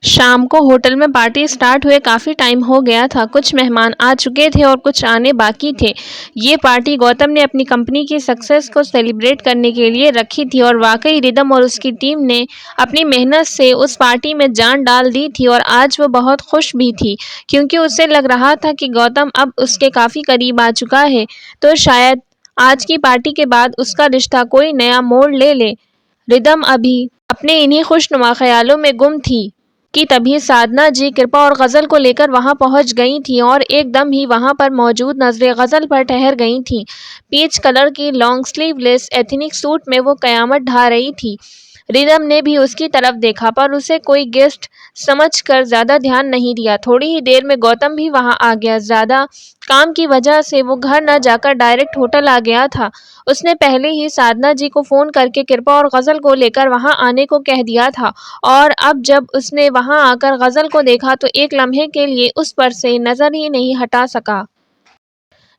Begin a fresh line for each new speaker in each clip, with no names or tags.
شام کو ہوٹل میں پارٹی سٹارٹ ہوئے کافی ٹائم ہو گیا تھا۔ کچھ مہمان آ چکے تھے اور کچھ آنے باقی تھے۔ یہ پارٹی گوتم نے اپنی کمپنی کی سکسیس کو سیلیبریٹ کرنے کے لیے رکھی تھی اور واقعی ردھم اور اس کی ٹیم نے اپنی محنت سے اس پارٹی میں جان ڈال دی تھی اور آج وہ بہت خوش بھی تھی کیونکہ اسے لگ رہا تھا کہ گوتم اب اس کے کافی قریب آ چکا ہے تو شاید آج کی پارٹی کے بعد اس کا رشتہ کوئی نیا موڑ لے لے۔ ردھم ابھی اپنے انہی خوشنما خیالوں میں گم تھی کہ تبھی سادھنا جی کرپا اور غزل کو لے کر وہاں پہنچ گئی تھیں اور ایک دم ہی وہاں پر موجود نظریں غزل پر ٹھہر گئی تھیں۔ پیچ کلر کی لانگ سلیو لیس ایتھنک سوٹ میں وہ قیامت ڈھا رہی تھی۔ ردھم نے بھی اس کی طرف دیکھا پر اسے کوئی گیسٹ سمجھ کر زیادہ دھیان نہیں دیا۔ تھوڑی ہی دیر میں گوتم بھی وہاں آ گیا۔ زیادہ کام کی وجہ سے وہ گھر نہ جا کر ڈائریکٹ ہوٹل آ گیا تھا۔ اس نے پہلے ہی سادھنا جی کو فون کر کے کرپا اور غزل کو لے کر وہاں آنے کو کہہ دیا تھا اور اب جب اس نے وہاں آ کر غزل کو دیکھا تو ایک لمحے کے لیے اس پر سے نظر ہی نہیں ہٹا سکا۔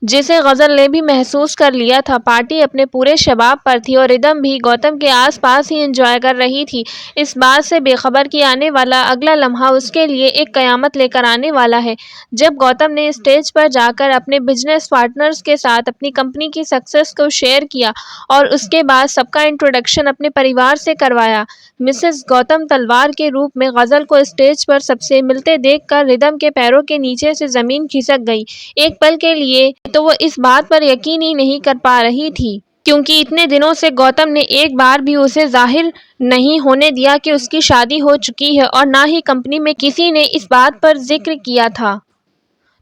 جسے غزل نے بھی محسوس کر لیا تھا۔ پارٹی اپنے پورے شباب پر تھی اور ردھم بھی گوتم کے آس پاس ہی انجوائے کر رہی تھی، اس بات سے بے خبر کہ آنے والا اگلا لمحہ اس کے لیے ایک قیامت لے کر آنے والا ہے۔ جب گوتم نے اسٹیج پر جا کر اپنے بزنس پارٹنرز کے ساتھ اپنی کمپنی کی سکسیس کو شیئر کیا اور اس کے بعد سب کا انٹروڈکشن اپنے پریوار سے کروایا، مسز گوتم تلوار کے روپ میں غزل کو اسٹیج پر سب سے ملتے دیکھ کر ردھم کے پیروں کے نیچے سے زمین کھسک گئی۔ ایک پل کے لیے تو وہ اس بات پر یقین ہی نہیں کر پا رہی تھی کیونکہ اتنے دنوں سے گوتم نے ایک بار بھی اسے ظاہر نہیں ہونے دیا کہ اس کی شادی ہو چکی ہے اور نہ ہی کمپنی میں کسی نے اس بات پر ذکر کیا تھا۔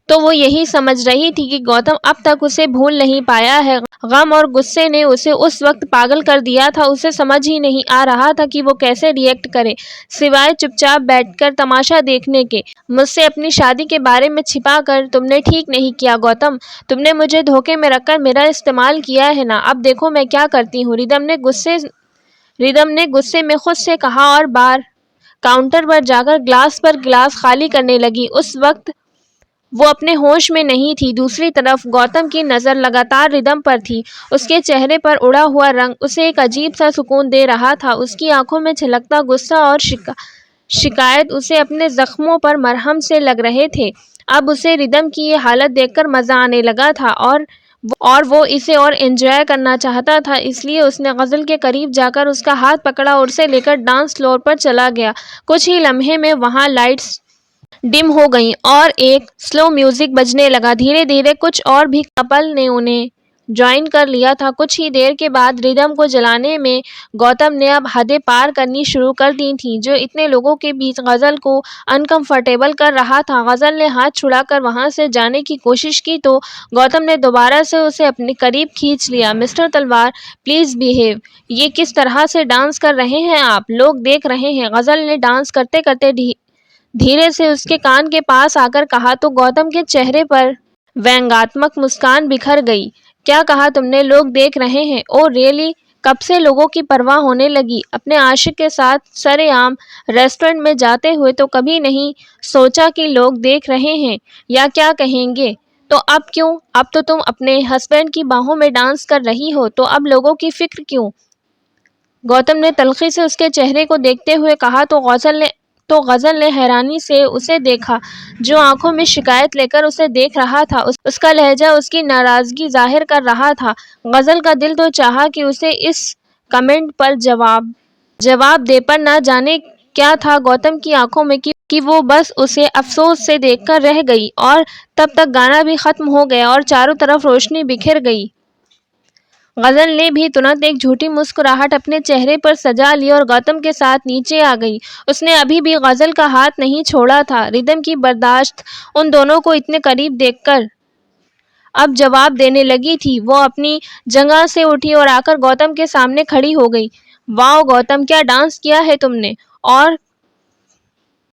تو وہ یہی سمجھ رہی تھی کہ گوتم اب تک اسے بھول نہیں پایا ہے۔ غم اور غصے نے اسے اس وقت پاگل کر دیا تھا۔ اسے سمجھ ہی نہیں آ رہا تھا کہ وہ کیسے ری ایکٹ کرے سوائے چپ چاپ بیٹھ کر تماشا دیکھنے کے۔ مجھ سے اپنی شادی کے بارے میں چھپا کر تم نے ٹھیک نہیں کیا گوتم، تم نے مجھے دھوکے میں رکھ کر میرا استعمال کیا ہے نا، اب دیکھو میں کیا کرتی ہوں۔ ردھم نے غصے میں خود سے کہا اور بار کاؤنٹر پر جا کر گلاس پر گلاس خالی کرنے لگی۔ اس وقت وہ اپنے ہوش میں نہیں تھی۔ دوسری طرف گوتم کی نظر لگاتار ردھم پر تھی۔ اس کے چہرے پر اڑا ہوا رنگ اسے ایک عجیب سا سکون دے رہا تھا۔ اس کی آنکھوں میں چھلکتا غصہ اور شکایت اسے اپنے زخموں پر مرہم سے لگ رہے تھے۔ اب اسے ردھم کی یہ حالت دیکھ کر مزہ آنے لگا تھا اور وہ اسے اور انجوائے کرنا چاہتا تھا، اس لیے اس نے غزل کے قریب جا کر اس کا ہاتھ پکڑا اور اسے لے کر ڈانس فلور پر چلا گیا۔ کچھ ہی لمحے میں وہاں لائٹس ڈم ہو گئیں اور ایک سلو میوزک بجنے لگا۔ دھیرے دھیرے کچھ اور بھی کپل نے انہیں جوائن کر لیا تھا۔ کچھ ہی دیر کے بعد ردھم کو جلانے میں گوتم نے اب حدیں پار کرنی شروع کر دی تھیں جو اتنے لوگوں کے بیچ غزل کو انکمفرٹیبل کر رہا تھا۔ غزل نے ہاتھ چھڑا کر وہاں سے جانے کی کوشش کی تو گوتم نے دوبارہ سے اسے اپنے قریب کھینچ لیا۔ مسٹر تلوار پلیز بیہیو، یہ کس طرح سے ڈانس کر رہے ہیں آپ، لوگ دیکھ رہے ہیں، غزل نے ڈانس کرتے کرتے دھیرے سے اس کے کان کے پاس آ کر کہا تو گوتم کے چہرے پر ویانگاتمک مسکان بکھر گئی۔ کیا کہا تم نے، لوگ دیکھ رہے ہیں، اوہ ریئلی، کب سے لوگوں کی پرواہ ہونے لگی، اپنے عاشق کے ساتھ سرِ عام ریسٹورنٹ میں جاتے ہوئے تو کبھی نہیں سوچا کہ لوگ دیکھ رہے ہیں یا کیا کہیں گے، تو اب کیوں، اب تو تم اپنے ہسبینڈ کی باہوں میں ڈانس کر رہی ہو تو اب لوگوں کی فکر کیوں؟ گوتم نے تلخی سے اس کے چہرے کو دیکھتے ہوئے کہا تو غزل نے حیرانی سے اسے دیکھا جو آنکھوں میں شکایت لے کر اسے دیکھ رہا تھا۔ اس کا لہجہ اس کی ناراضگی ظاہر کر رہا تھا۔ غزل کا دل تو چاہا کہ اسے اس کمنٹ پر جواب دے پر نہ جانے کیا تھا گوتم کی آنکھوں میں کہ وہ بس اسے افسوس سے دیکھ کر رہ گئی اور تب تک گانا بھی ختم ہو گیا اور چاروں طرف روشنی بکھر گئی۔ غزل نے بھی ترنت ایک جھوٹی مسکراہٹ اپنے چہرے پر سجا لی اور گوتم کے ساتھ نیچے آ گئی۔ اس نے ابھی بھی غزل کا ہاتھ نہیں چھوڑا تھا۔ ردھم کی برداشت ان دونوں کو اتنے قریب دیکھ کر اب جواب دینے لگی تھی۔ وہ اپنی جگہ سے اٹھی اور آ کر گوتم کے سامنے کھڑی ہو گئی۔ واؤ گوتم، کیا ڈانس کیا ہے تم نے، اور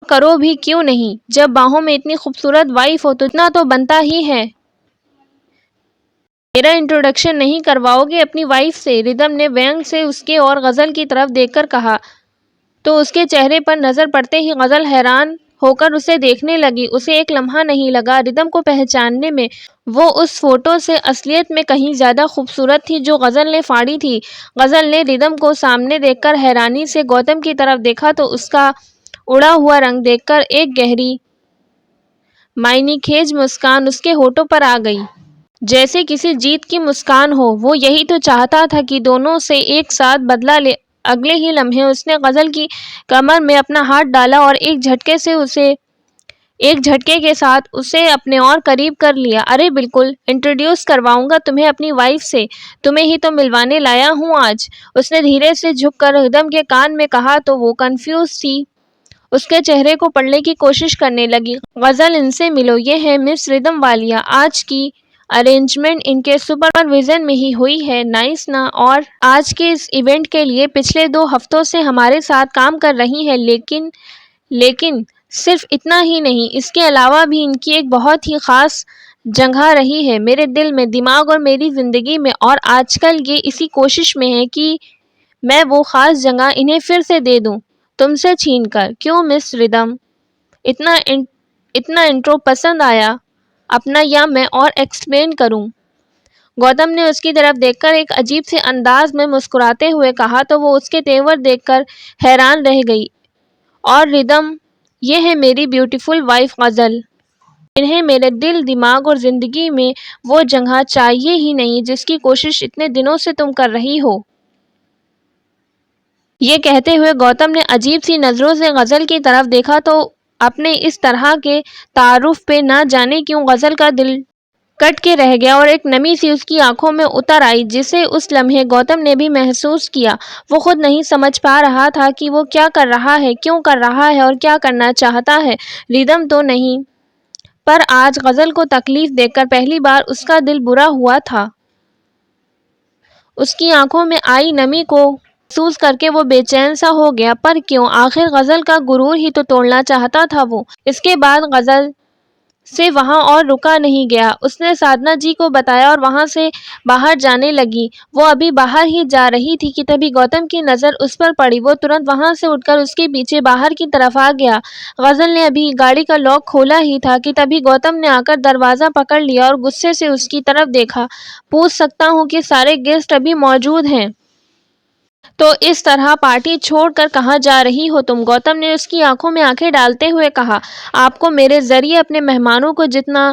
کرو بھی کیوں نہیں، جب باہوں میں اتنی خوبصورت وائف ہو تو اتنا تو بنتا ہی ہے۔ میرا انٹروڈکشن نہیں کرواؤ گے اپنی وائف سے، ردھم نے وینگ سے اس کے اور غزل کی طرف دیکھ کر کہا تو اس کے چہرے پر نظر پڑتے ہی غزل حیران ہو کر اسے دیکھنے لگی۔ اسے ایک لمحہ نہیں لگا ردھم کو پہچاننے میں۔ وہ اس فوٹو سے اصلیت میں کہیں زیادہ خوبصورت تھی جو غزل نے پھاڑی تھی۔ غزل نے ردھم کو سامنے دیکھ کر حیرانی سے گوتم کی طرف دیکھا تو اڑا ہوا رنگ دیکھ کر ایک گہری معنی خیز مسکان اس کے ہونٹوں پر آ گئی، جیسے کسی جیت کی مسکان ہو۔ وہ یہی تو چاہتا تھا کہ دونوں سے ایک ساتھ بدلہ لے۔ اگلے ہی لمحے اس نے غزل کی کمر میں اپنا ہاتھ ڈالا اور ایک جھٹکے کے ساتھ اسے اپنے اور قریب کر لیا۔ ارے بالکل، انٹروڈیوس کرواؤں گا تمہیں اپنی وائف سے، تمہیں ہی تو ملوانے لایا ہوں آج، اس نے دھیرے سے جھک کر ردھم کے کان میں کہا تو وہ کنفیوز تھی، اس کے چہرے کو پڑھنے کی کوشش کرنے لگی۔ غزل، ان سے ملو، یہ ہے مس ردھم والیہ، آج کی ارینجمنٹ ان کے سپرویژن میں ہی ہوئی ہے، نائس نا؟ اور آج کے اس ایونٹ کے لیے پچھلے 2 ہفتوں سے ہمارے ساتھ کام کر رہی ہیں، لیکن صرف اتنا ہی نہیں، اس کے علاوہ بھی ان کی ایک بہت ہی خاص جگہ رہی ہے میرے دل میں، دماغ اور میری زندگی میں، اور آج کل یہ اسی کوشش میں ہے کہ میں وہ خاص جگہ انہیں پھر سے دے دوں، تم سے چھین کر۔ کیوں مس ردھم، اتنا انٹرو پسند آیا اپنا یا میں اور ایکسپلین کروں؟ گوتم نے اس کی طرف دیکھ کر ایک عجیب سے انداز میں مسکراتے ہوئے کہا تو وہ اس کے تیور دیکھ کر حیران رہ گئی۔ اور ردھم، یہ ہے میری بیوٹیفل وائف غزل، انہیں میرے دل، دماغ اور زندگی میں وہ جگہ چاہیے ہی نہیں جس کی کوشش اتنے دنوں سے تم کر رہی ہو۔ یہ کہتے ہوئے گوتم نے عجیب سی نظروں سے غزل کی طرف دیکھا تو اپنے اس طرح کے تعارف پہ نہ جانے کیوں غزل کا دل کٹ کے رہ گیا اور ایک نمی سی اس کی آنکھوں میں اتر آئی جسے اس لمحے گوتم نے بھی محسوس کیا۔ وہ خود نہیں سمجھ پا رہا تھا کہ وہ کیا کر رہا ہے، کیوں کر رہا ہے اور کیا کرنا چاہتا ہے۔ ردھم تو نہیں، پر آج غزل کو تکلیف دے کر پہلی بار اس کا دل برا ہوا تھا۔ اس کی آنکھوں میں آئی نمی کو محسوس کر کے وہ بے چین سا ہو گیا۔ پر کیوں؟ آخر غزل کا غرور ہی تو توڑنا چاہتا تھا وہ۔ اس کے بعد غزل سے وہاں اور رکا نہیں گیا، اس نے سادھنا جی کو بتایا اور وہاں سے باہر جانے لگی۔ وہ ابھی باہر ہی جا رہی تھی کہ تبھی گوتم کی نظر اس پر پڑی۔ وہ ترنت وہاں سے اٹھ کر اس کے پیچھے باہر کی طرف آ گیا۔ غزل نے ابھی گاڑی کا لاک کھولا ہی تھا کہ تبھی گوتم نے آ کر دروازہ پکڑ لیا اور غصے سے اس کی طرف دیکھا۔ پوچھ سکتا ہوں کہ سارے گیسٹ ابھی موجود ہیں؟ تو اس طرح پارٹی چھوڑ کر کہاں جا رہی ہو تم؟ گوتم نے اس کی آنکھوں میں آنکھیں ڈالتے ہوئے کہا۔ آپ کو میرے ذریعے اپنے مہمانوں کو جتنا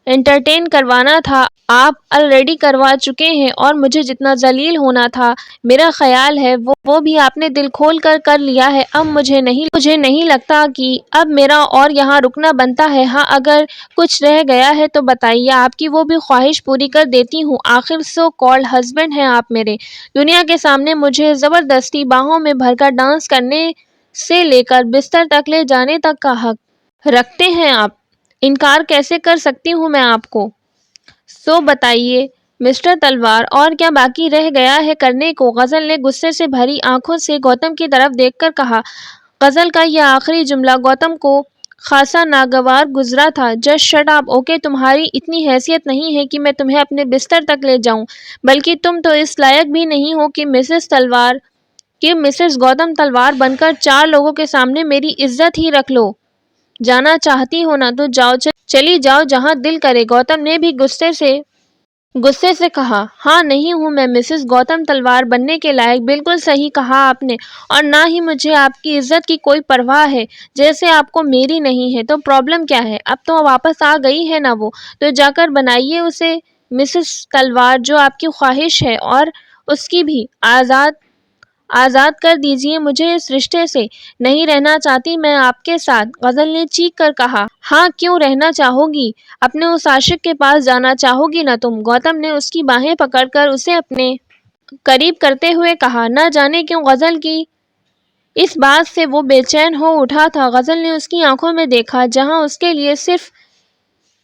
انٹرٹین کروانا تھا آپ آلریڈی کروا چکے ہیں، اور مجھے جتنا ذلیل ہونا تھا میرا خیال ہے وہ بھی آپ نے دل کھول کر لیا ہے۔ اب مجھے نہیں لگتا کہ اب میرا اور یہاں رکنا بنتا ہے۔ ہاں اگر کچھ رہ گیا ہے تو بتائیے، آپ کی وہ بھی خواہش پوری کر دیتی ہوں۔ آخر سو کالڈ ہسبینڈ ہیں آپ میرے، دنیا کے سامنے مجھے زبردستی باہوں میں بھر کر ڈانس کرنے سے لے کر بستر تک لے جانے تک کا حق رکھتے ہیں آپ، انکار کیسے کر سکتی ہوں میں آپ کو؟ سو بتائیے مسٹر تلوار، اور کیا باقی رہ گیا ہے کرنے کو؟ غزل نے غصے سے بھری آنکھوں سے گوتم کی طرف دیکھ کر کہا۔ غزل کا یہ آخری جملہ گوتم کو خاصا ناگوار گزرا تھا۔ Just shut up, okay? تمہاری اتنی حیثیت نہیں ہے کہ میں تمہیں اپنے بستر تک لے جاؤں، بلکہ تم تو اس لائق بھی نہیں ہو کہ مسز گوتم تلوار بن کر 4 لوگوں کے سامنے میری عزت ہی رکھ لو۔ جانا چاہتی ہو نا تو جاؤ، چلی جاؤ جہاں دل کرے۔ گوتم نے بھی غصے سے کہا۔ ہاں نہیں ہوں میں مسز گوتم تلوار بننے کے لائق، بالکل صحیح کہا آپ نے، اور نہ ہی مجھے آپ کی عزت کی کوئی پرواہ ہے، جیسے آپ کو میری نہیں ہے۔ تو پرابلم کیا ہے؟ اب تو واپس آ گئی ہے نا وہ، تو جا کر بنائیے اسے مسز تلوار جو آپ کی خواہش ہے، اور اس کی بھی آزاد کر دیجیے مجھے اس رشتے سے، نہیں رہنا چاہتی میں آپ کے ساتھ۔ غزل نے چیخ کر کہا۔ ہاں کیوں رہنا چاہو گی؟ اپنے اس عاشق کے پاس جانا چاہو گی نا تم؟ گوتم نے اس کی باہیں پکڑ کر اسے اپنے قریب کرتے ہوئے کہا۔ نہ جانے کیوں غزل کی اس بات سے وہ بے چین ہو اٹھا تھا۔ غزل نے اس کی آنکھوں میں دیکھا جہاں اس کے لیے صرف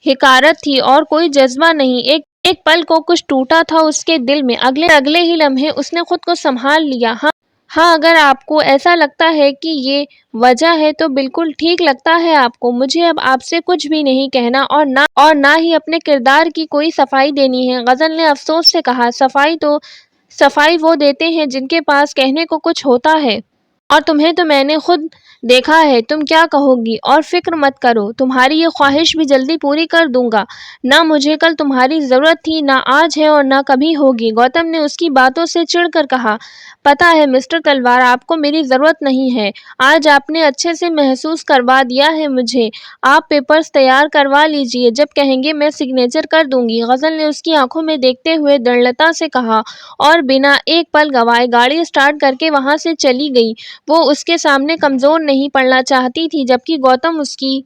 حقارت تھی اور کوئی جذبہ نہیں۔ ایک پل کو کچھ ٹوٹا تھا اس کے دل میں، اگلے ہی لمحے اس نے خود کو سنبھال لیا۔ ہاں اگر آپ کو ایسا لگتا ہے کہ یہ وجہ ہے تو بالکل ٹھیک لگتا ہے آپ کو، مجھے اب آپ سے کچھ بھی نہیں کہنا اور نہ ہی اپنے کردار کی کوئی صفائی دینی ہے۔ غزل نے افسوس سے کہا۔ صفائی وہ دیتے ہیں جن کے پاس کہنے کو کچھ ہوتا ہے۔ اور تمہیں تو میں نے خود دیکھا ہے، تم کیا کہو گی، اور فکر مت کرو، تمہاری یہ خواہش بھی جلدی پوری کر دوں گا۔ نہ مجھے کل تمہاری ضرورت تھی، نہ آج ہے اور نہ کبھی ہوگی۔ گوتم نے اس کی باتوں سے چڑھ کر کہا، پتہ ہے مسٹر تلوار، آپ کو میری ضرورت نہیں ہے۔ آج آپ نے اچھے سے محسوس کروا دیا ہے مجھے۔ آپ پیپرز تیار کروا لیجئے، جب کہیں گے میں سگنیچر کر دوں گی۔ غزل نے اس کی آنکھوں میں دیکھتے ہوئے درڑتا سے کہا، اور بنا ایک پل گوائے گاڑی سٹارٹ کر کے وہاں سے چلی گئی۔ وہ اس کے سامنے کمزور نہیں پڑنا چاہتی تھی، جبکہ گوتم اس کی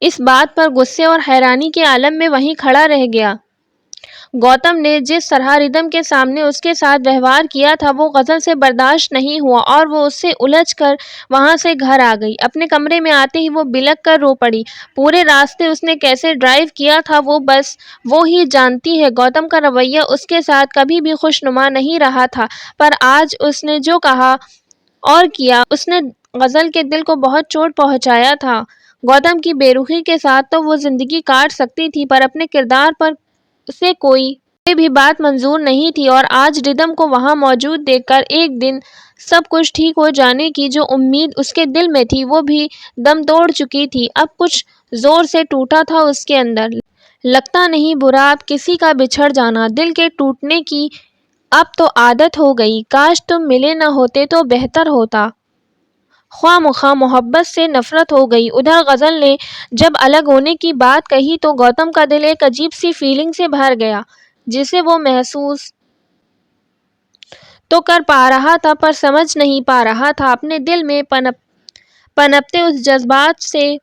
اس بات پر غصے اور حیرانی کے عالم میں وہیں کھڑا رہ گیا۔ گوتم نے جس طرح ردھم کے سامنے اس کے ساتھ ویوہار کیا تھا وہ غزل سے برداشت نہیں ہوا اور وہ اس سے الجھ کر وہاں سے گھر آ گئی۔ اپنے کمرے میں آتے ہی وہ بلک کر رو پڑی۔ پورے راستے اس نے کیسے ڈرائیو کیا تھا وہ بس وہ ہی جانتی ہے۔ گوتم کا رویہ اس کے ساتھ کبھی بھی خوشنما نہیں رہا تھا، پر آج اس نے جو کہا اور کیا اس نے غزل کے دل کو بہت چوٹ پہنچایا تھا۔ گوتم کی بے رخی کے ساتھ تو وہ زندگی کاٹ سکتی تھی، پر اپنے کردار پر اسے کوئی بھی بات منظور نہیں تھی، اور آج ردھم کو وہاں موجود دیکھ کر ایک دن سب کچھ ٹھیک ہو جانے کی جو امید اس کے دل میں تھی وہ بھی دم توڑ چکی تھی۔ اب کچھ زور سے ٹوٹا تھا اس کے اندر۔ لگتا نہیں برا اب کسی کا بچھڑ جانا، دل کے ٹوٹنے کی اب تو عادت ہو گئی۔ کاش تم ملے نہ ہوتے تو بہتر ہوتا۔ خواہ مخواہ محبت سے نفرت ہو گئی۔ ادھر غزل نے جب الگ ہونے کی بات کہی تو گوتم کا دل ایک عجیب سی فیلنگ سے بھر گیا، جسے وہ محسوس تو کر پا رہا تھا پر سمجھ نہیں پا رہا تھا۔ اپنے دل میں پنپتے اس جذبات سے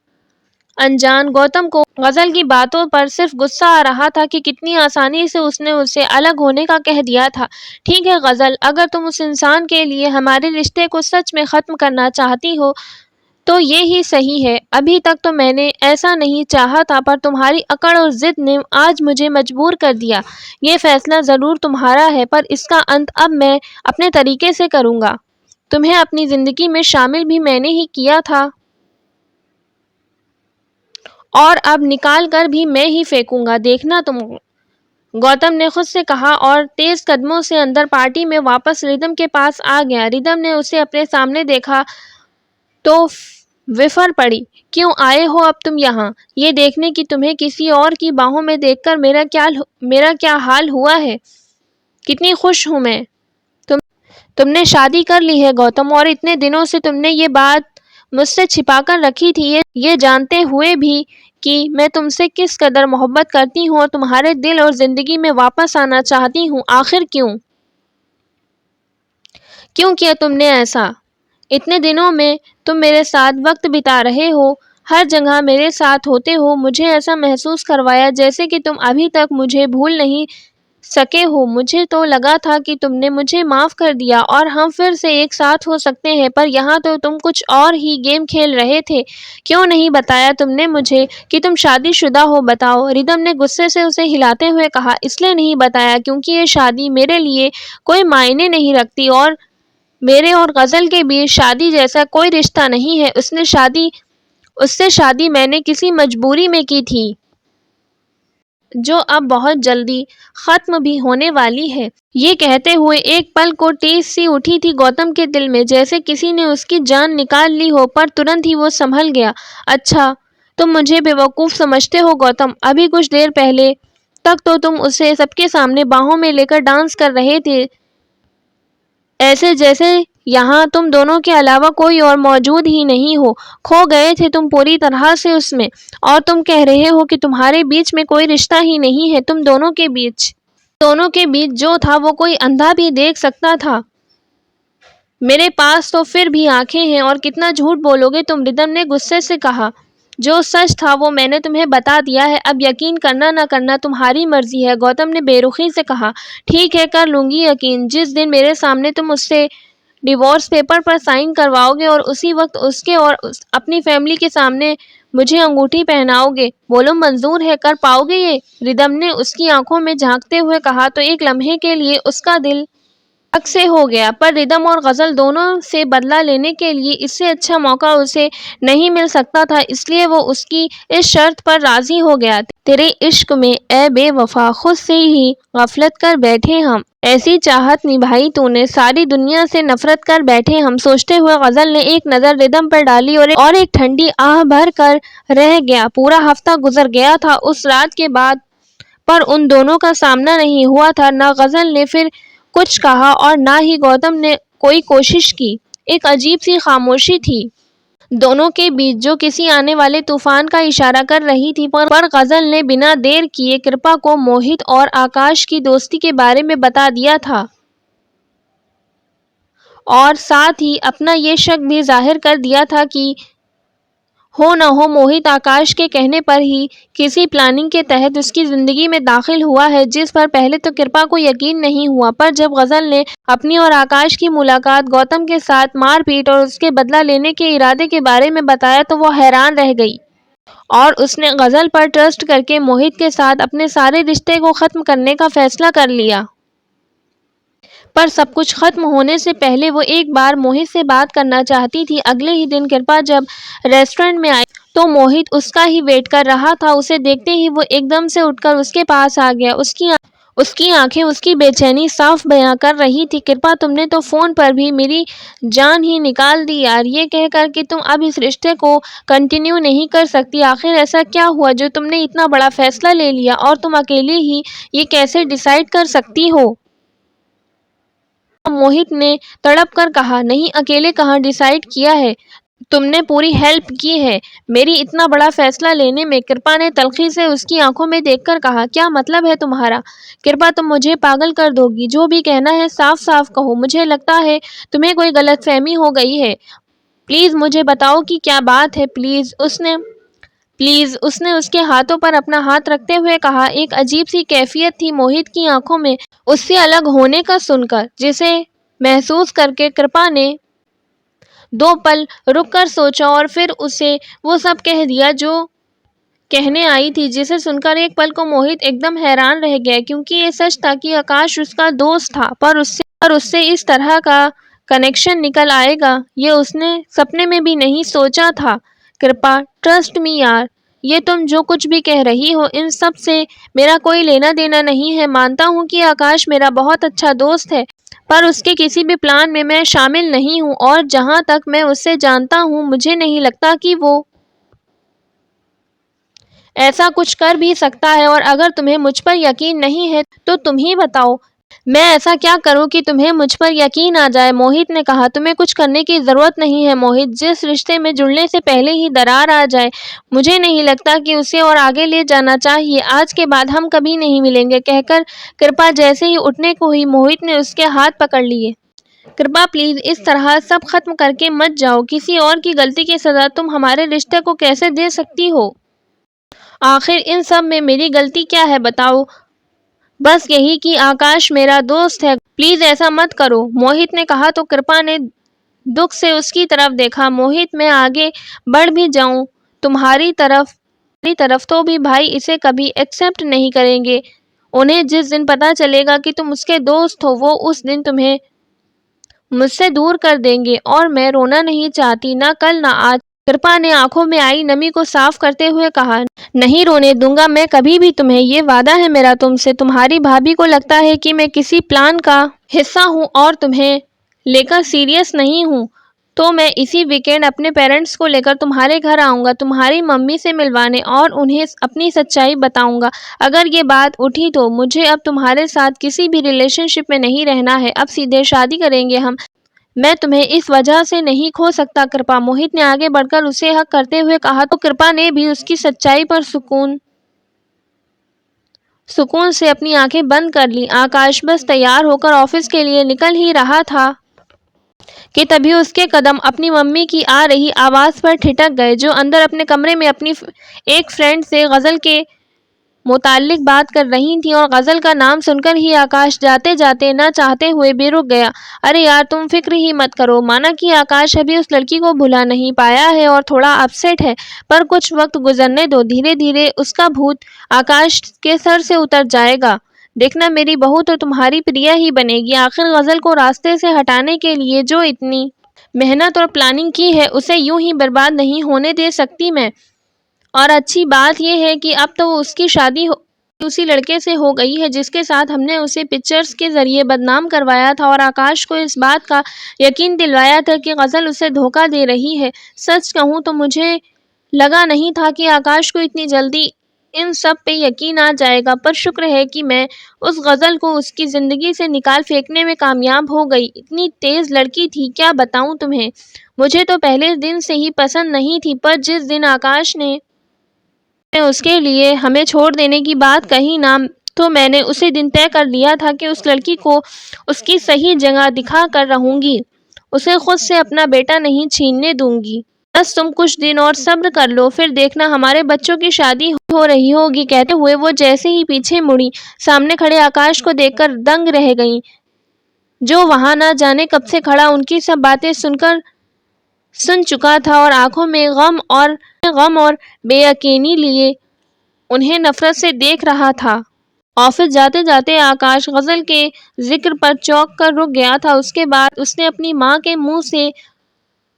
انجان گوتم کو غزل کی باتوں پر صرف غصہ آ رہا تھا کہ کتنی آسانی سے اس نے اسے الگ ہونے کا کہہ دیا تھا۔ ٹھیک ہے غزل، اگر تم اس انسان کے لیے ہمارے رشتے کو سچ میں ختم کرنا چاہتی ہو تو یہ ہی صحیح ہے۔ ابھی تک تو میں نے ایسا نہیں چاہا تھا، پر تمہاری اکڑ اور ضد نے آج مجھے مجبور کر دیا۔ یہ فیصلہ ضرور تمہارا ہے، پر اس کا انت اب میں اپنے طریقے سے کروں گا۔ تمہیں اپنی زندگی میں شامل بھی میں نے ہی کیا تھا، اور اب نکال کر بھی میں ہی پھینکوں گا، دیکھنا تم۔ گوتم نے خود سے کہا اور تیز قدموں سے اندر پارٹی میں واپس ردھم کے پاس آ گیا۔ ردھم نے اسے اپنے سامنے دیکھا تو وفر پڑی۔ کیوں آئے ہو اب تم یہاں؟ یہ دیکھنے کہ تمہیں کسی اور کی باہوں میں دیکھ کر میرا کیا حال ہوا ہے؟ کتنی خوش ہوں میں۔ تم نے شادی کر لی ہے گوتم، اور اتنے دنوں سے تم نے یہ بات مجھ سے چھپا کر رکھی تھی، یہ جانتے ہوئے بھی کہ میں تم سے کس قدر محبت کرتی ہوں اور تمہارے دل اور زندگی میں واپس آنا چاہتی ہوں۔ آخر کیوں کیا تم نے ایسا؟ اتنے دنوں میں تم میرے ساتھ وقت بتا رہے ہو، ہر جگہ میرے ساتھ ہوتے ہو، مجھے ایسا محسوس کروایا جیسے کہ تم ابھی تک مجھے بھول نہیں سکے ہو۔ مجھے تو لگا تھا کہ تم نے مجھے معاف کر دیا اور ہم پھر سے ایک ساتھ ہو سکتے ہیں، پر یہاں تو تم کچھ اور ہی گیم کھیل رہے تھے۔ کیوں نہیں بتایا تم نے مجھے کہ تم شادی شدہ ہو؟ بتاؤ، ردھم نے غصے سے اسے ہلاتے ہوئے کہا۔ اس لیے نہیں بتایا کیونکہ یہ شادی میرے لیے کوئی معنی نہیں رکھتی، اور میرے اور غزل کے بیچ شادی جیسا کوئی رشتہ نہیں ہے۔ اس سے شادی میں نے کسی مجبوری میں کی تھی، جو اب بہت جلدی ختم بھی ہونے والی ہے۔ یہ کہتے ہوئے ایک پل کو ٹیس سی اٹھی تھی گوتم کے دل میں، جیسے کسی نے اس کی جان نکال لی ہو، پر ترنت ہی وہ سنبھل گیا۔ اچھا، تم مجھے بیوقوف سمجھتے ہو گوتم؟ ابھی کچھ دیر پہلے تک تو تم اسے سب کے سامنے باہوں میں لے کر ڈانس کر رہے تھے، ایسے جیسے یہاں تم دونوں کے علاوہ کوئی اور موجود ہی نہیں ہو۔ کھو گئے تھے تم پوری طرح سے اس میں، اور تم کہہ رہے ہو کہ تمہارے بیچ میں کوئی رشتہ ہی نہیں ہے۔ تم دونوں کے بیچ جو تھا وہ کوئی اندھا بھی دیکھ سکتا تھا۔ میرے پاس تو پھر بھی آنکھیں ہیں، اور کتنا جھوٹ بولو گے تم؟ ردھم نے غصے سے کہا۔ جو سچ تھا وہ میں نے تمہیں بتا دیا ہے، اب یقین کرنا نہ کرنا تمہاری مرضی ہے۔ گوتم نے بے رخی سے کہا۔ ٹھیک ہے، کر لوں گی یقین، جس دن میرے سامنے تم اس سے ڈیورس پیپر پر سائن کرواؤ گے اور اسی وقت اس کے اور اپنی فیملی کے سامنے مجھے انگوٹھی پہناؤ گے۔ بولو منظور ہے؟ کر پاؤ گے یہ؟ ردھم نے اس کی آنکھوں میں جھانکتے ہوئے کہا تو ایک لمحے کے لیے اس کا دل شک سے ہو گیا، پر ردھم اور غزل دونوں سے بدلہ لینے کے لیے اس سے اچھا موقع اسے نہیں مل سکتا تھا، اس لیے وہ اس کی اس شرط پر راضی ہو گیا۔ تیرے عشق میں اے بے وفا، خود سے ہی غفلت کر بیٹھے ہم۔ ایسی چاہت نبھائی تو نے، ساری دنیا سے نفرت کر بیٹھے ہم، سوچتے ہوئے غزل نے ایک نظر ردم پر ڈالی اور ایک ٹھنڈی آہ بھر کر رہ گیا۔ پورا ہفتہ گزر گیا تھا اس رات کے بعد، پر ان دونوں کا سامنا نہیں ہوا تھا۔ نہ غزل نے پھر کچھ کہا اور نہ ہی گوتم نے کوئی کوشش کی۔ ایک عجیب سی خاموشی تھی دونوں کے بیچ، جو کسی آنے والے طوفان کا اشارہ کر رہی تھی، پر غزل نے بنا دیر کیے کرپا کو موہت اور آکاش کی دوستی کے بارے میں بتا دیا تھا، اور ساتھ ہی اپنا یہ شک بھی ظاہر کر دیا تھا کہ ہو نہ ہو موہت آکاش کے کہنے پر ہی کسی پلاننگ کے تحت اس کی زندگی میں داخل ہوا ہے، جس پر پہلے تو کرپا کو یقین نہیں ہوا۔ پر جب غزل نے اپنی اور آکاش کی ملاقات، گوتم کے ساتھ مار پیٹ اور اس کے بدلہ لینے کے ارادے کے بارے میں بتایا تو وہ حیران رہ گئی، اور اس نے غزل پر ٹرسٹ کر کے موہت کے ساتھ اپنے سارے رشتے کو ختم کرنے کا فیصلہ کر لیا۔ پر سب کچھ ختم ہونے سے پہلے وہ ایک بار موہت سے بات کرنا چاہتی تھی۔ اگلے ہی دن کرپا جب ریسٹورنٹ میں آئی تو موہت اس کا ہی ویٹ کر رہا تھا۔ اسے دیکھتے ہی وہ ایک دم سے اٹھ کر اس کے پاس آ گیا۔ اس کی آنکھیں اس کی بے چینی صاف بیان کر رہی تھی۔ کرپا، تم نے تو فون پر بھی میری جان ہی نکال دی یار، یہ کہہ کر کہ تم اب اس رشتے کو کنٹینیو نہیں کر سکتی۔ آخر ایسا کیا ہوا جو تم نے اتنا بڑا فیصلہ لے لیا، اور تم اکیلے ہی یہ کیسے ڈیسائیڈ کر سکتی ہو؟ موہت نے تڑپ کر کہا، نہیں اکیلے کہاں ڈیسائیڈ کیا ہے، تم نے پوری ہیلپ کی ہے میری اتنا بڑا فیصلہ لینے میں۔ کرپا نے تلخی سے اس کی آنکھوں میں دیکھ کر کہا، کیا مطلب ہے تمہارا؟ کرپا، تم مجھے پاگل کر دو گی، جو بھی کہنا ہے صاف صاف کہو، مجھے لگتا ہے تمہیں کوئی غلط فہمی ہو گئی ہے، پلیز مجھے بتاؤ کہ کیا بات ہے، پلیز۔ اس نے اس کے ہاتھوں پر اپنا ہاتھ رکھتے ہوئے کہا۔ ایک عجیب سی کیفیت تھی موہت کی آنکھوں میں اس سے الگ ہونے کا سن کر، جسے محسوس کر کے کرپا نے 2 پل رک کر سوچا اور پھر اسے وہ سب کہہ دیا جو کہنے آئی تھی، جسے سن کر ایک پل کو موہت ایک دم حیران رہ گیا، کیونکہ یہ سچ تھا کہ آکاش اس کا دوست تھا، پر اس سے اس طرح کا کنیکشن نکل آئے گا یہ اس نے سپنے میں بھی نہیں سوچا تھا۔ کرپا، ٹرسٹ می یار، یہ تم جو کچھ بھی کہہ رہی ہو ان سب سے میرا کوئی لینا دینا نہیں ہے۔ مانتا ہوں کہ آکاش میرا بہت اچھا دوست ہے، پر اس کے کسی بھی پلان میں شامل نہیں ہوں، اور جہاں تک میں اسے جانتا ہوں مجھے نہیں لگتا کہ وہ ایسا کچھ کر بھی سکتا ہے، اور اگر تمہیں مجھ پر یقین نہیں ہے تو تم ہی بتاؤ میں ایسا کیا کروں کہ تمہیں مجھ پر یقین آ جائے۔ موہت نے کہا، تمہیں کچھ کرنے کی ضرورت نہیں ہے موہت، جس رشتے میں جڑنے سے پہلے ہی درار آ جائے مجھے نہیں لگتا کہ اسے اور آگے لے جانا چاہیے۔ آج کے بعد ہم کبھی نہیں ملیں گے، کہہ کر کرپا جیسے ہی اٹھنے کو ہوئی موہت نے اس کے ہاتھ پکڑ لیے۔ کرپا پلیز اس طرح سب ختم کر کے مت جاؤ، کسی اور کی غلطی کی سزا تم ہمارے رشتے کو کیسے دے سکتی ہو؟ آخر ان سب میں میری غلطی کیا ہے بتاؤ؟ بس یہی کہ آکاش میرا دوست ہے، پلیز ایسا مت کرو، موہت نے کہا تو کرپا نے دکھ سے اس کی طرف دیکھا۔ موہت، میں آگے بڑھ بھی جاؤں تمہاری طرف تو بھی بھائی اسے کبھی ایکسپٹ نہیں کریں گے۔ انہیں جس دن پتہ چلے گا کہ تم اس کے دوست ہو، وہ اس دن تمہیں مجھ سے دور کر دیں گے، اور میں رونا نہیں چاہتی، نہ کل نہ آج۔ کرپا نے آنکھوں میں آئی نمی کو صاف کرتے ہوئے کہا، نہیں رونے دوں گا میں کبھی بھی تمہیں، یہ وعدہ ہے میرا تم سے۔ تمہاری بھابھی کو لگتا ہے کہ میں کسی پلان کا حصہ ہوں اور تمہیں لے کر سیریس نہیں ہوں، تو میں اسی ویکینڈ اپنے پیرنٹس کو لے کر تمہارے گھر آؤں گا، تمہاری ممی سے ملوانے، اور انہیں اپنی سچائی بتاؤں گا۔ اگر یہ بات اٹھی تو مجھے اب تمہارے ساتھ کسی بھی ریلیشن شپ میں نہیں رہنا ہے، اب سیدھے شادی کریں گے ہم، میں تمہیں اس وجہ سے نہیں کھو سکتا کرپا۔ موہت نے آگے بڑھ کر اسے حق کرتے ہوئے کہا تو کرپا نے بھی اس کی سچائی پر سکون سے اپنی آنکھیں بند کر لیں۔ آکاش بس تیار ہو کر آفس کے لیے نکل ہی رہا تھا کہ تبھی اس کے قدم اپنی ممی کی آ رہی آواز پر ٹھٹک گئے، جو اندر اپنے کمرے میں اپنی ایک فرینڈ سے غزل کے متعلق بات کر رہی تھیں، اور غزل کا نام سن کر ہی آکاش جاتے جاتے نہ چاہتے ہوئے بھی رک گیا۔ ارے یار تم فکر ہی مت کرو، مانا کہ آکاش ابھی اس لڑکی کو بھلا نہیں پایا ہے اور تھوڑا اپسیٹ ہے، پر کچھ وقت گزرنے دو، دھیرے دھیرے اس کا بھوت آکاش کے سر سے اتر جائے گا، دیکھنا میری بہو تو تمہاری پریا ہی بنے گی۔ آخر غزل کو راستے سے ہٹانے کے لیے جو اتنی محنت اور پلاننگ کی ہے، اسے یوں ہی برباد نہیں ہونے دے سکتی میں، اور اچھی بات یہ ہے کہ اب تو اس کی شادی اسی لڑکے سے ہو گئی ہے جس کے ساتھ ہم نے اسے پکچرز کے ذریعے بدنام کروایا تھا اور آکاش کو اس بات کا یقین دلوایا تھا کہ غزل اسے دھوکہ دے رہی ہے۔ سچ کہوں تو مجھے لگا نہیں تھا کہ آکاش کو اتنی جلدی ان سب پہ یقین آ جائے گا، پر شکر ہے کہ میں اس غزل کو اس کی زندگی سے نکال پھینکنے میں کامیاب ہو گئی۔ اتنی تیز لڑکی تھی، کیا بتاؤں تمہیں، مجھے تو پہلے دن سے ہی پسند نہیں تھی، پر جس دن آکاش نے اس کے لیے ہمیں چھوڑ دینے کی بات کہی نا، تو میں نے اسی دن طے کر لیا تھا کہ اس لڑکی کو اس کی صحیح جگہ دکھا کر رہوں گی، اسے خود سے اپنا بیٹا نہیں چھیننے دوں گی۔ بس تم کچھ دن اور صبر کر لو، پھر دیکھنا ہمارے بچوں کی شادی ہو رہی ہوگی۔ کہتے ہوئے وہ جیسے ہی پیچھے مڑی، سامنے کھڑے آکاش کو دیکھ کر دنگ رہ گئیں، جو وہاں نہ جانے کب سے کھڑا ان کی سب باتیں سن چکا تھا اور آنکھوں میں غم اور بے یقینی لیے انہیں نفرت سے دیکھ رہا تھا۔ آفس جاتے جاتے آکاش غزل کے ذکر پر چونک کر رک گیا تھا۔ اس کے بعد اس نے اپنی ماں کے منہ سے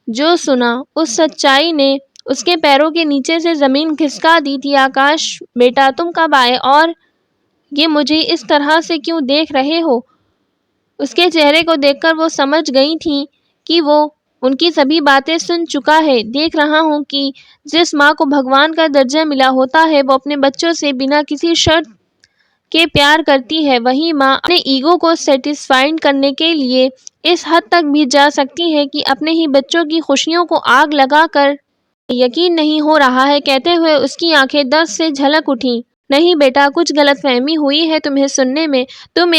جو سنا، اس سچائی نے اس کے پیروں کے نیچے سے زمین کھسکا دی تھی۔ آکاش بیٹا، تم کب آئے اور یہ مجھے اس طرح سے کیوں دیکھ رہے ہو؟ اس کے چہرے کو دیکھ کر وہ سمجھ گئی تھی کہ وہ ان کی سبھی باتیں سن چکا ہے۔ دیکھ رہا ہوں کہ جس ماں کو بھگوان کا درجہ ملا ہوتا ہے وہ اپنے بچوں سے بنا کسی شرط کے پیار کرتی ہے، وہی ماں اپنے ایگو کو سیٹسفائیڈ کرنے کے لیے اس حد تک بھی جا سکتی ہے کہ اپنے ہی بچوں کی خوشیوں کو آگ لگا کر یقین نہیں ہو رہا ہے۔ کہتے ہوئے اس کی آنکھیں درد سے جھلک اٹھیں۔ نہیں بیٹا، کچھ غلط فہمی ہوئی ہے تمہیں سننے میں، تم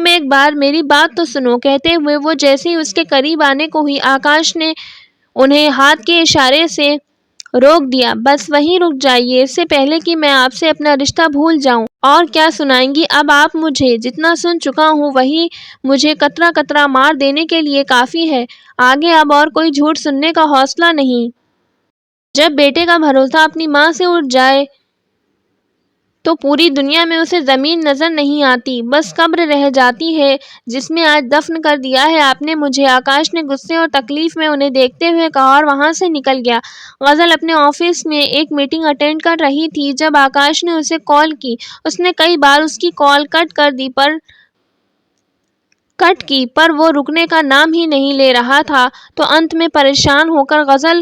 ایک بار میری بات تو سنو۔ کہتے ہوئے وہ جیسے ہی اس کے قریب آنے کو ہوئی، آکاش نے انہیں ہاتھ کے اشارے سے روک دیا۔ بس وہیں رک جائیے، اس سے پہلے کہ میں آپ سے اپنا رشتہ بھول جاؤں۔ اور کیا سنائیں گی اب آپ مجھے؟ جتنا سن چکا ہوں وہی مجھے قطرہ قطرہ مار دینے کے لیے کافی ہے، آگے اب اور کوئی جھوٹ سننے کا حوصلہ نہیں۔ جب بیٹے کا بھروسہ اپنی ماں سے اٹھ جائے تو پوری دنیا میں اسے زمین نظر نہیں آتی، بس قبر رہ جاتی ہے جس میں آج دفن کر دیا ہے آپ نے مجھے۔ آکاش نے غصے اور تکلیف میں انہیں دیکھتے ہوئے کہا اور وہاں سے نکل گیا۔ غزل اپنے آفس میں ایک میٹنگ اٹینڈ کر رہی تھی جب آکاش نے اسے کال کی۔ اس نے کئی بار اس کی کال کٹ کی پر وہ رکنے کا نام ہی نہیں لے رہا تھا، تو انت میں پریشان ہو کر غزل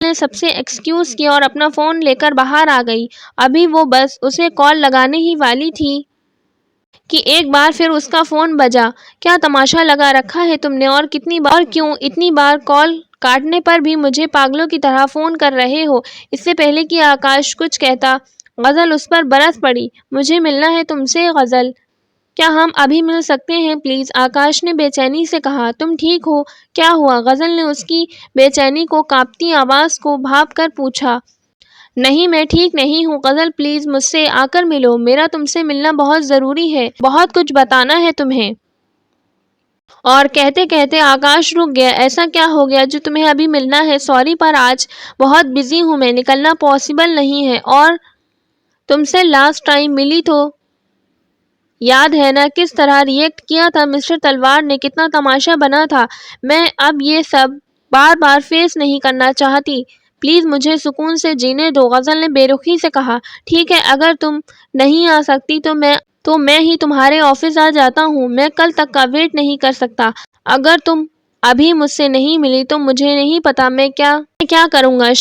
نے سب سے ایکسکیوز کیا اور اپنا فون لے کر باہر آ گئی۔ ابھی وہ بس اسے کال لگانے ہی والی تھی کہ ایک بار پھر اس کا فون بجا۔ کیا تماشا لگا رکھا ہے تم نے، اور کیوں اتنی بار کال کاٹنے پر بھی مجھے پاگلوں کی طرح فون کر رہے ہو؟ اس سے پہلے کہ آکاش کچھ کہتا، غزل اس پر برس پڑی۔ مجھے ملنا ہے تم سے غزل، کیا ہم ابھی مل سکتے ہیں پلیز؟ آکاش نے بے چینی سے کہا۔ تم ٹھیک ہو؟ کیا ہوا؟ غزل نے اس کی بے چینی کو کانپتی آواز کو بھانپ کر پوچھا۔ نہیں، میں ٹھیک نہیں ہوں غزل، پلیز مجھ سے آ کر ملو، میرا تم سے ملنا بہت ضروری ہے، بہت کچھ بتانا ہے تمہیں۔ اور کہتے کہتے آکاش رک گیا۔ ایسا کیا ہو گیا جو تمہیں ابھی ملنا ہے؟ سوری پر آج بہت بزی ہوں میں، نکلنا پاسبل نہیں ہے۔ اور تم سے لاسٹ ٹائم ملی تو یاد ہے نا کس طرح ریئیکٹ کیا تھا مسٹر تلوار نے، کتنا تماشا بنا تھا۔ میں اب یہ سب بار بار فیس نہیں کرنا چاہتی، پلیز مجھے سکون سے جینے دو، غزل نے بے رخی سے کہا۔ ٹھیک ہے، اگر تم نہیں آ سکتی تو میں ہی تمہارے آفس آ جاتا ہوں، میں کل تک کا ویٹ نہیں کر سکتا۔ اگر تم ابھی مجھ سے نہیں ملی تو مجھے نہیں پتا میں کیا کروں گا۔